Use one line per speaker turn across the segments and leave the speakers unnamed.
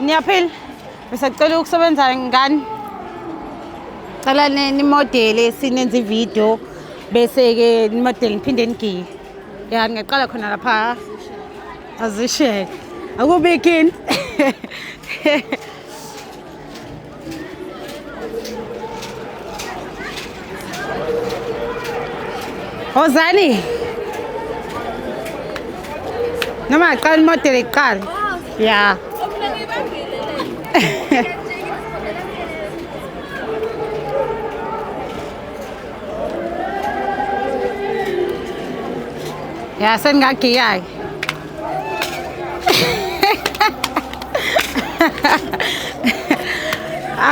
Niyaphila? Bese ngicela ukusebenza ngani? Cala nimodeli sinenza ividiyo bese ke imodeli niphinde nigiye. Ya ngiyaqala khona lapha. Azishe. Akubikini. Ozani. Noma aqala imodeli iqala. Ya. Ya sengagiyayo.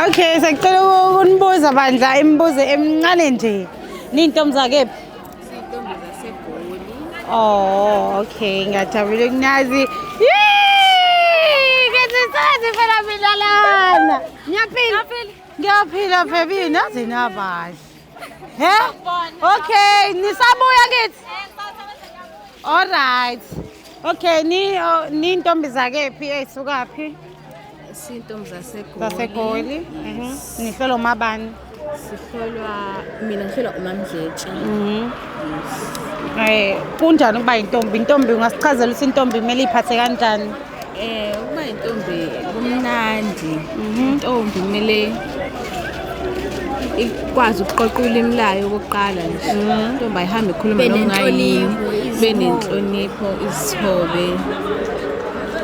Okay, sekucela ukunibuza bandla imibuzo emincane nje. Nintombi zakephi?
Sintombi zaseGoli.
Oh, okay, ngiyajabula ukunazi. Ngiyasazi phela mina lana. Ngiyaphila. Ngiyaphila baby, nazi nabahle. He? Okay, nisabuya kithi. All right. Okay, ni intombi zakephi ezisukaphi?
Sintombi zaseGoli.
ZaseGoli. Nihlolo mabani?
Mina ngihlolwa uMamdletshe.
Kunjani ukuba intombi? Intombi ungasichazela ukuthi intombi kumele iphathe kanjani?
Ukuba intombi kumnandi. Intombi kumele ikwazi ukuqoqa ulimi layo okokuqala nje. Intombi ayihambe ikhuluma nongayini. Benenhlonipho, izithobe.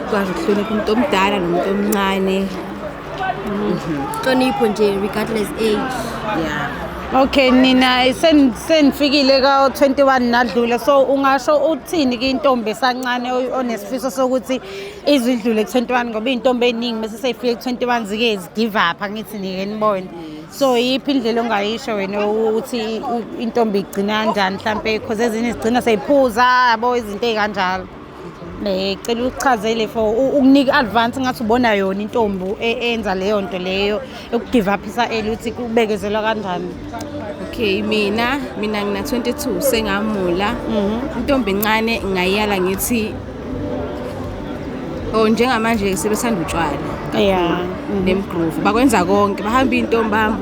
Ikwazi ukuhlonipha umuntu omdala nomuntu omncane.
Hlonipho nje regardless age.
Yeah.
Okay, nina senifikile ka 21 nadlula, so ungasho uthini ke intombi esancane onesifiso sokuthi izidlule ku 21 ngoba intombi eningi bese seyifike ku 21 zike zigive up angithi nike nibone. So yiphi indlela ongayisho wena ukuthi intombi igcina kanjani mhlambe because ezinye izigcina seyiphuza yabo izinto ezikanjalo. Ngicela ukuchazele for ukunika advance ngathi ubona yona intombi enza leyo nto leyo ukugive up isa ukuthi kubekezelwa kanjani.
Okay, mina ngina 22 sengamula. Intombi encane ngayiyala ngithi njengamanje sebesanda utshwala.
Yeah.
Nemgroove bakwenza konke bahamba intombi bahamba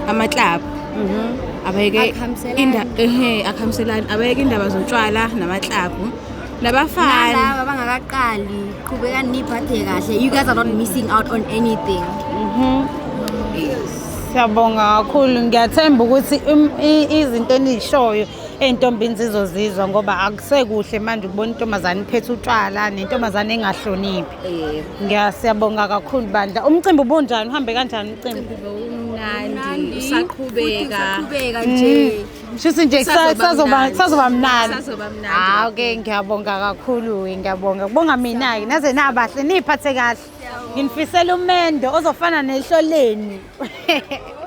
ama-club. Abeke akhamselana abeke indaba zotshwala nama-club nabafana
Laba bangakaqali qhubeka niphathe kahle. You guys are not missing out on anything.
Siyabonga kakhulu, ngiyathemba ukuthi izinto enizishoyo ey'ntombini zizozizwa ngoba akusekuhle manje ukubona intombazane iphethe utshwala nentombazane engahloniphi. Siyabonga kakhulu bandla. Umcimbi ubunjani? Uhambe kanjani umcimbi?
umnandi usaqhubeka
nje.
Shuthi nje kusazoba mnandi.
Kusazoba mnandi.
Okay, ngiyabonga kakhulu, ngiyabonga. Kubonga mina-ke naze nabahle niphathe kahle. Nginifisela umendo ozofana nehloleni.